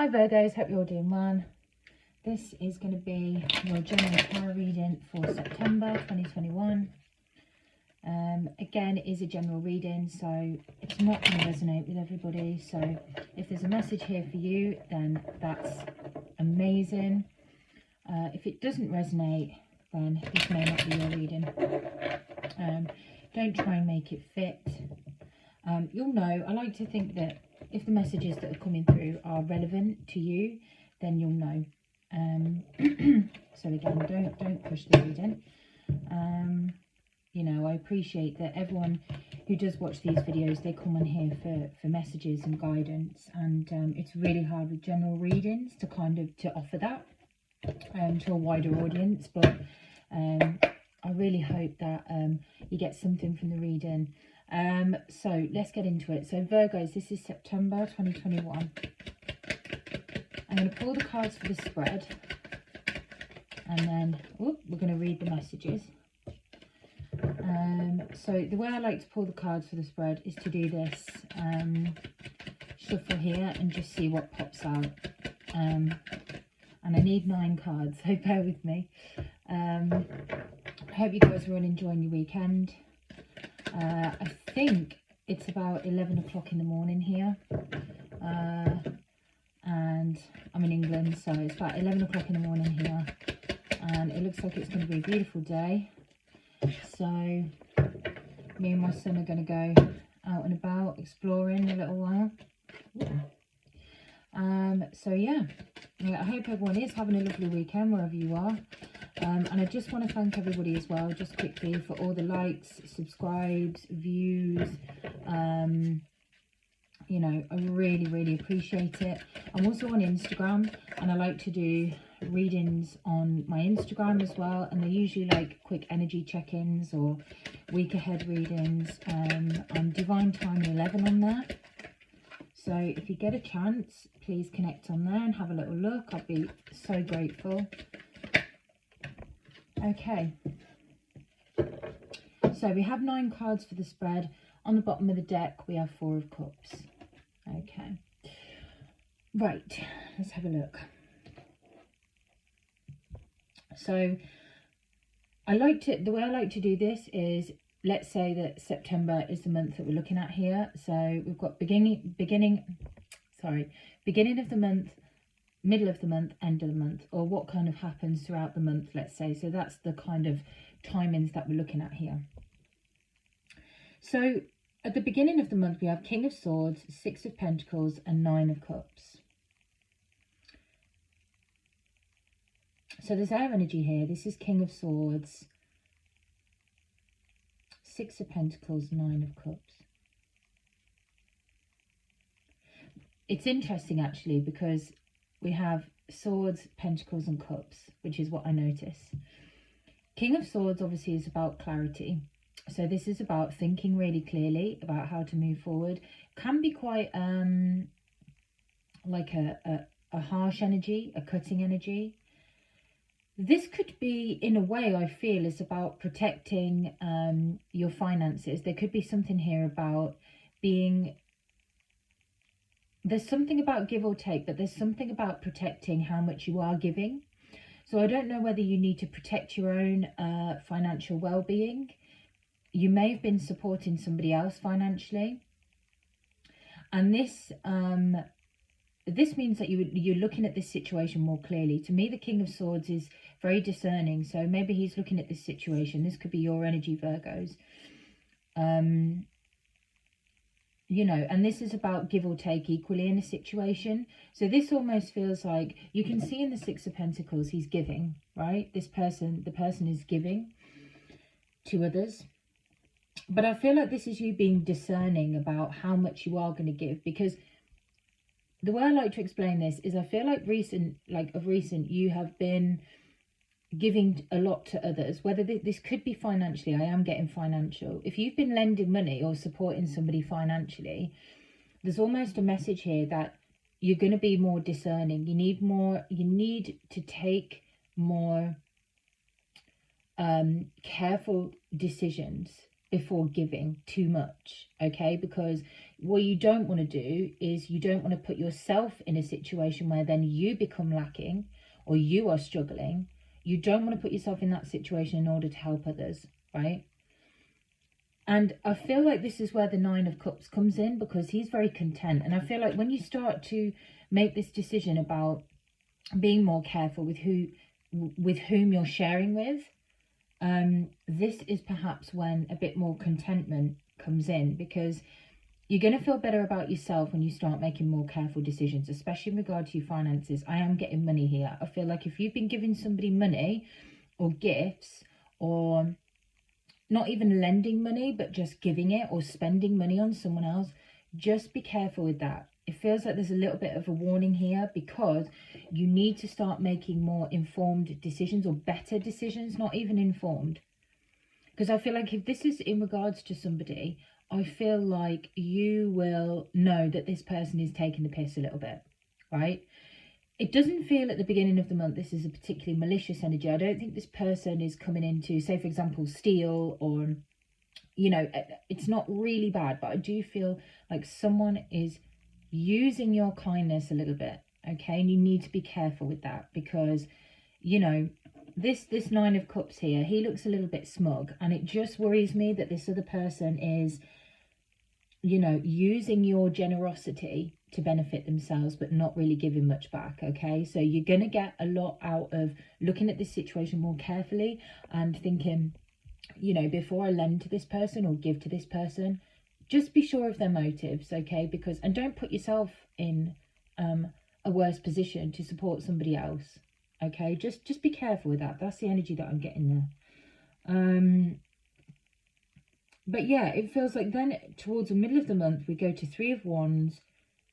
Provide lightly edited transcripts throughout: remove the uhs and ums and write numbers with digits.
Hi Virgos, hope you're all doing well. This is going to be your general tarot reading for September 2021. Again, it is a general reading, so it's not going to resonate with everybody. So if there's a message here for you, then that's amazing. If it doesn't resonate, then this may not be your reading. Don't try and make it fit. You'll know, I like to think that if the messages that are coming through are relevant to you, then you'll know. So again, don't push the reading. You know, I appreciate that everyone who does watch these videos, they come on here for messages and guidance, and it's really hard with general readings to offer that to a wider audience. But I really hope that you get something from the reading. So let's get into it. So Virgos, this is September 2021. I'm going to pull the cards for the spread, and then we're going to read the messages. So the way I like to pull the cards for the spread is to do this shuffle here and just see what pops out. And I need 9 cards, so bear with me. I hope you guys are all enjoying your weekend. I think it's about 11 o'clock in the morning here, and I'm in England, so it's about 11 o'clock in the morning here, and it looks like it's going to be a beautiful day. So me and my son are going to go out and about exploring a little while. So yeah, I hope everyone is having a lovely weekend wherever you are. And I just want to thank everybody as well, just quickly, for all the likes, subscribes, views. You know, I really appreciate it. I'm also on Instagram, and I like to do readings on my Instagram as well, and they're usually like quick energy check-ins or week ahead readings. I'm Divine Time 11 on there. So if you get a chance, please connect on there and have a little look. I'd be so grateful. Okay, so we have 9 cards for the spread. On the bottom of the deck we have 4 of cups. Okay, right, let's have a look. So the way I like to do this is, let's say that September is the month that we're looking at here. So we've got beginning of the month, middle of the month, end of the month, or what kind of happens throughout the month, let's say. So that's the kind of timings that we're looking at here. So at the beginning of the month we have King of Swords, 6 of Pentacles and 9 of Cups. So there's air energy here. This is King of Swords, 6 of Pentacles, 9 of Cups. It's interesting actually, because we have Swords, Pentacles and Cups, which is what I notice. King of Swords obviously is about clarity. So this is about thinking really clearly about how to move forward. Can be quite like a harsh energy, a cutting energy. This could be, in a way, I feel, is about protecting your finances. There could be something here about being... There's something about give or take, but there's something about protecting how much you are giving. So I don't know whether you need to protect your own financial well-being. You may have been supporting somebody else financially. And this means that you're looking at this situation more clearly. To me, the King of Swords is very discerning. So maybe he's looking at this situation. This could be your energy, Virgos. You know, and this is about give or take equally in a situation. So this almost feels like, you can see in the 6 of Pentacles, he's giving, right? The person is giving to others. But I feel like this is you being discerning about how much you are going to give, because the way I like to explain this is, I feel like of recent you have been giving a lot to others, whether this could be financially. I am getting financial. If you've been lending money or supporting somebody financially, there's almost a message here that you're going to be more discerning. You need to take more careful decisions before giving too much, okay? Because what you don't want to do is you don't want to put yourself in a situation where then you become lacking or you are struggling. You don't want to put yourself in that situation in order to help others, right? And I feel like this is where the Nine of Cups comes in, because he's very content. And I feel like when you start to make this decision about being more careful with whom you're sharing with, this is perhaps when a bit more contentment comes in, because you're going to feel better about yourself when you start making more careful decisions, especially in regard to your finances. I am getting money here. I feel like if you've been giving somebody money or gifts, or not even lending money, but just giving it or spending money on someone else, just be careful with that. It feels like there's a little bit of a warning here, because you need to start making more informed decisions, or better decisions, not even informed. Because I feel like if this is in regards to somebody, I feel like you will know that this person is taking the piss a little bit, right? It doesn't feel at the beginning of the month this is a particularly malicious energy. I don't think this person is coming in to, say, for example, steal, or, you know, it's not really bad. But I do feel like someone is using your kindness a little bit, okay? And you need to be careful with that, because, you know, this Nine of Cups here, he looks a little bit smug. And it just worries me that this other person is, you know, using your generosity to benefit themselves, but not really giving much back, okay? So you're going to get a lot out of looking at this situation more carefully and thinking, you know, before I lend to this person or give to this person, just be sure of their motives, okay? Because, and don't put yourself in a worse position to support somebody else, okay? Just be careful with that. That's the energy that I'm getting there. But yeah, it feels like then towards the middle of the month, we go to Three of Wands,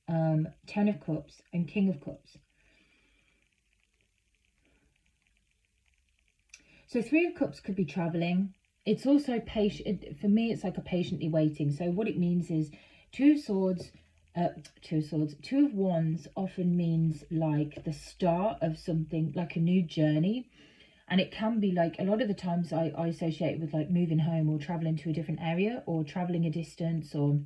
10 of Cups, and King of Cups. So Three of Cups could be traveling. It's also patient. For me, it's like a patiently waiting. So what it means is Two of Wands often means like the start of something, like a new journey. And it can be like, a lot of the times I associate it with like moving home, or traveling to a different area, or traveling a distance, or,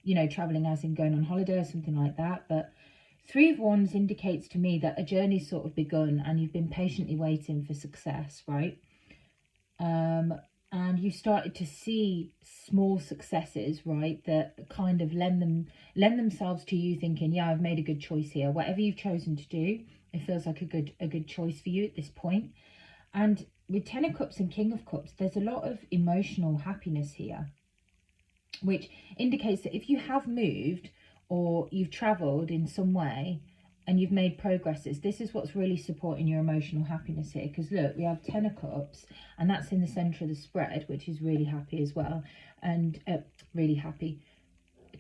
you know, traveling as in going on holiday or something like that. But Three of Wands indicates to me that a journey's sort of begun and you've been patiently waiting for success, right? And you started to see small successes, right, that kind of lend themselves to you thinking, yeah, I've made a good choice here. Whatever you've chosen to do, it feels like a good choice for you at this point. And with 10 of Cups and King of Cups, there's a lot of emotional happiness here, which indicates that if you have moved or you've travelled in some way and you've made progresses, this is what's really supporting your emotional happiness here. Because look, we have 10 of Cups, and that's in the centre of the spread, which is really happy as well. And really happy.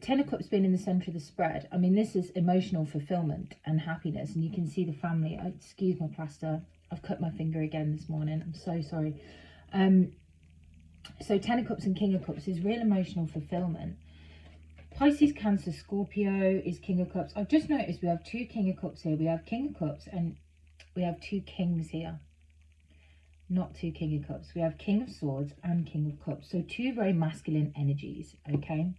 10 of Cups being in the centre of the spread, I mean, this is emotional fulfillment and happiness. And you can see the family. Excuse my plaster, I've cut my finger again this morning, I'm so sorry. So 10 of Cups and King of Cups is real emotional fulfillment. Pisces, Cancer, Scorpio is King of Cups. I've just noticed we have two King of Cups here. We have King of Cups and we have two Kings here. Not two King of Cups. We have King of Swords and King of Cups. So two very masculine energies, okay?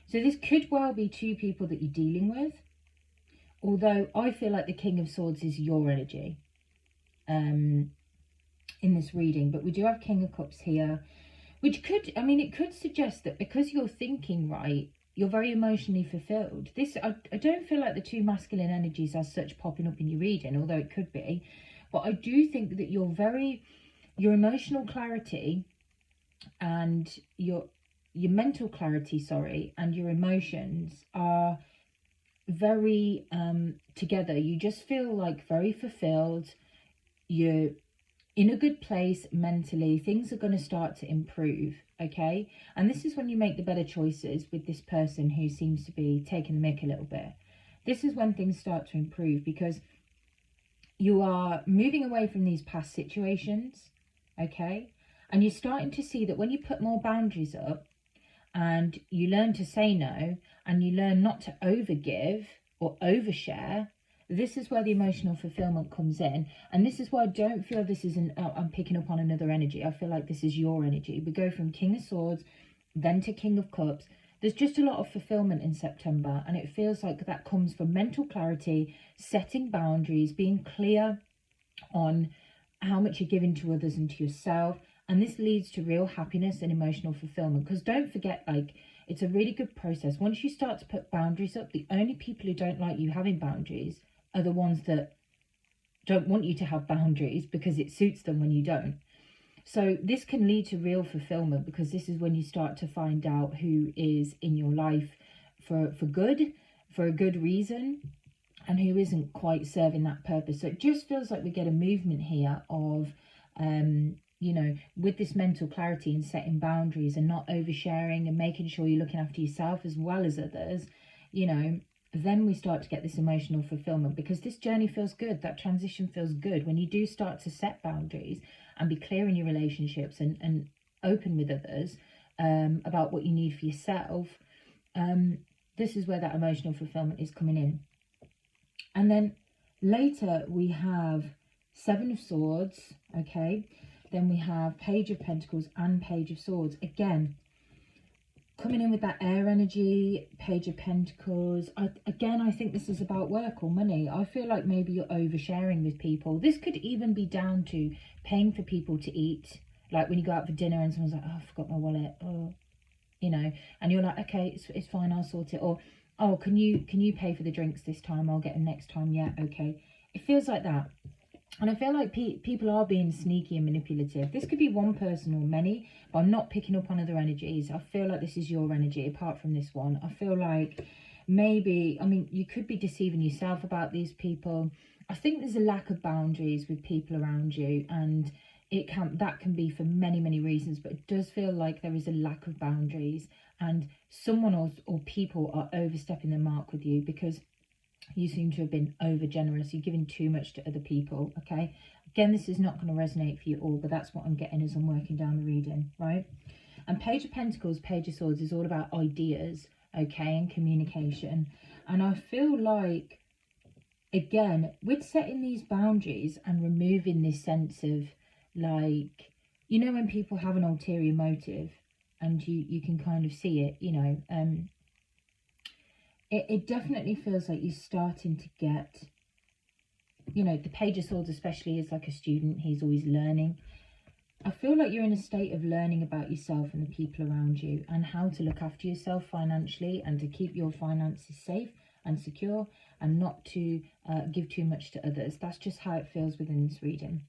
So this could well be two people that you're dealing with. Although I feel like the King of Swords is your energy in this reading. But we do have King of Cups here, which could, I mean, it could suggest that because you're thinking right, you're very emotionally fulfilled. This, I don't feel like the two masculine energies are such popping up in your reading, although it could be. But I do think that your emotional clarity and your mental clarity, sorry, and your emotions are very together. You just feel like very fulfilled. You're in a good place mentally. Things are going to start to improve, okay? And this is when you make the better choices with this person who seems to be taking the mick a little bit. This is when things start to improve, because you are moving away from these past situations, okay? And you're starting to see that when you put more boundaries up and you learn to say no, and you learn not to overgive or overshare, this is where the emotional fulfillment comes in. And this is why I don't feel this is I'm picking up on another energy. I feel like this is your energy. We go from King of Swords, then to King of Cups. There's just a lot of fulfillment in September, and it feels like that comes from mental clarity, setting boundaries, being clear on how much you're giving to others and to yourself. And this leads to real happiness and emotional fulfillment, because don't forget, like, it's a really good process. Once you start to put boundaries up, the only people who don't like you having boundaries are the ones that don't want you to have boundaries, because it suits them when you don't. So this can lead to real fulfillment, because this is when you start to find out who is in your life for good, for a good reason, and who isn't quite serving that purpose. So it just feels like we get a movement here of, you know, with this mental clarity and setting boundaries and not oversharing and making sure you're looking after yourself as well as others, you know, then we start to get this emotional fulfillment, because this journey feels good. That transition feels good when you do start to set boundaries and be clear in your relationships and open with others about what you need for yourself. This is where that emotional fulfillment is coming in. And then later we have Seven of Swords, okay? Then we have Page of Pentacles and Page of Swords. Again, coming in with that air energy, Page of Pentacles. I think this is about work or money. I feel like maybe you're oversharing with people. This could even be down to paying for people to eat. Like when you go out for dinner and someone's like, oh, I forgot my wallet. Or, you know, and you're like, okay, it's fine, I'll sort it. Or, oh, can you pay for the drinks this time? I'll get them next time. Yeah, okay. It feels like that. And I feel like people are being sneaky and manipulative. This could be one person or many, but I'm not picking up on other energies. I feel like this is your energy apart from this one. I feel like maybe, I mean, you could be deceiving yourself about these people. I think there's a lack of boundaries with people around you, and that can be for many, many reasons, but it does feel like there is a lack of boundaries, and someone or people are overstepping the mark with you, because you seem to have been over generous. You're giving too much to other people, okay? Again, this is not going to resonate for you all, but that's what I'm getting as I'm working down the reading, right? And Page of Pentacles, Page of Swords is all about ideas, okay, and communication. And I feel like, again, with setting these boundaries and removing this sense of, like, you know, when people have an ulterior motive and you can kind of see it, you know, it definitely feels like you're starting to get, you know, the Page of Swords especially is like a student. He's always learning. I feel like you're in a state of learning about yourself and the people around you, and how to look after yourself financially, and to keep your finances safe and secure, and not to give too much to others. That's just how it feels within this reading.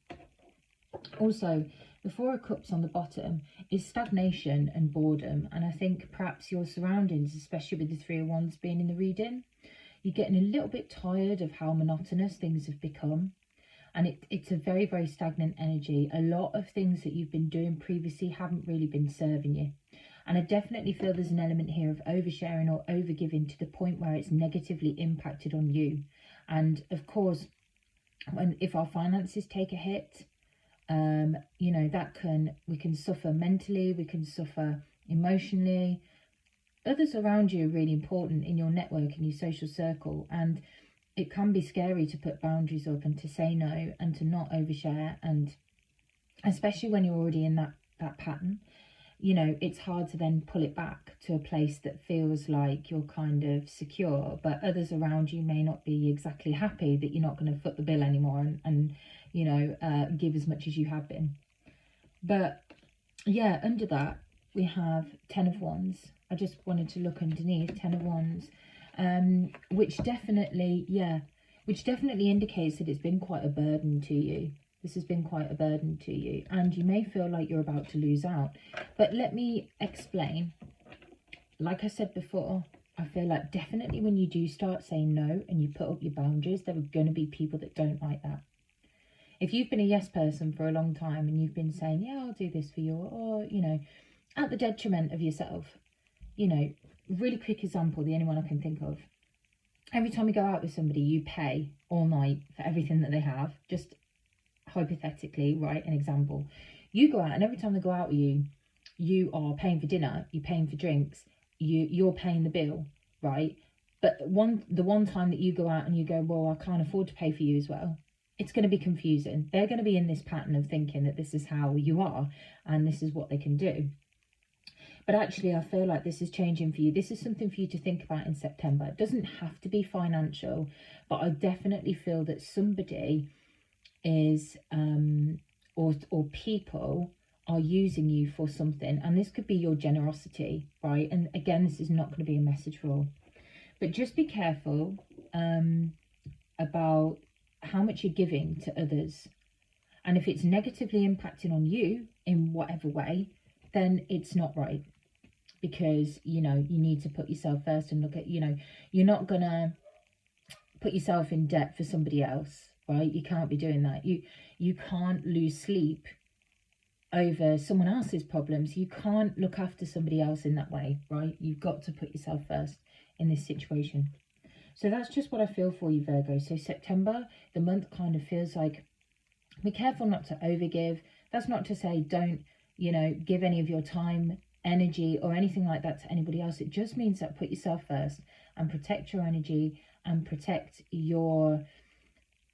Also, the Four of Cups on the bottom is stagnation and boredom. And I think perhaps your surroundings, especially with the Three of Wands being in the reading, you're getting a little bit tired of how monotonous things have become. And it's a very, very stagnant energy. A lot of things that you've been doing previously haven't really been serving you. And I definitely feel there's an element here of oversharing or overgiving to the point where it's negatively impacted on you. And of course, if our finances take a hit, you know, we can suffer mentally, we can suffer emotionally. Others around you are really important in your network, in your social circle, and it can be scary to put boundaries up and to say no and to not overshare. And especially when you're already in that pattern, you know, it's hard to then pull it back to a place that feels like you're kind of secure, but others around you may not be exactly happy that you're not going to foot the bill anymore and you know, give as much as you have been. But yeah, under that we have Ten of Wands. I just wanted to look underneath Ten of Wands, which definitely indicates that it's been quite a burden to you. This has been quite a burden to you, and you may feel like you're about to lose out. But let me explain. Like I said before, I feel like definitely when you do start saying no and you put up your boundaries, there are going to be people that don't like that. If you've been a yes person for a long time and you've been saying, yeah, I'll do this for you, or, you know, at the detriment of yourself, you know, really quick example, the only one I can think of. Every time you go out with somebody, you pay all night for everything that they have. Just hypothetically, right, an example. You go out and every time they go out with you, you are paying for dinner, you're paying for drinks, you're paying the bill, right? But the one time that you go out and you go, well, I can't afford to pay for you as well, it's going to be confusing. They're going to be in this pattern of thinking that this is how you are and this is what they can do. But actually, I feel like this is changing for you. This is something for you to think about in September. It doesn't have to be financial, but I definitely feel that somebody is, or people are using you for something. And this could be your generosity, right? And again, this is not going to be a message for all. But just be careful about how much you're giving to others. And if it's negatively impacting on you in whatever way, then it's not right. Because, you know, you need to put yourself first and look at, you know, you're not going to put yourself in debt for somebody else, right? You can't be doing that. You can't lose sleep over someone else's problems. You can't look after somebody else in that way, right? You've got to put yourself first in this situation. So that's just what I feel for you, Virgo. So September, the month kind of feels like, be careful not to overgive. That's not to say don't, you know, give any of your time, energy or anything like that to anybody else. It just means that put yourself first and protect your energy and protect your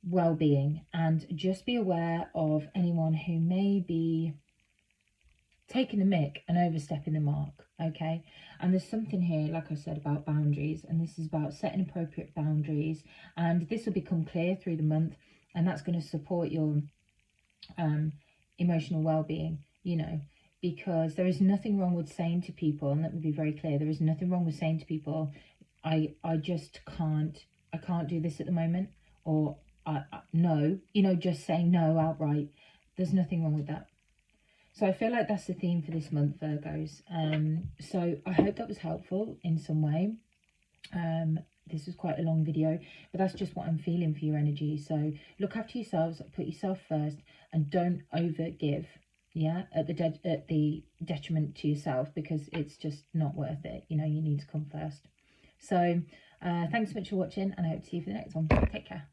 well-being, and just be aware of anyone who may be taking the mick and overstepping the mark. Okay, and there's something here, like I said, about boundaries, and this is about setting appropriate boundaries, and this will become clear through the month, and that's going to support your emotional well-being, you know, because there is nothing wrong with saying to people, and let me be very clear, there is nothing wrong with saying to people, I just can't, I can't do this at the moment, or no, you know, just saying no outright. There's nothing wrong with that. So I feel like that's the theme for this month, Virgos. So I hope that was helpful in some way. This was quite a long video, but that's just what I'm feeling for your energy. So look after yourselves, put yourself first, and don't overgive, yeah, at the detriment to yourself, because it's just not worth it. You know, you need to come first. So thanks so much for watching, and I hope to see you for the next one. Take care.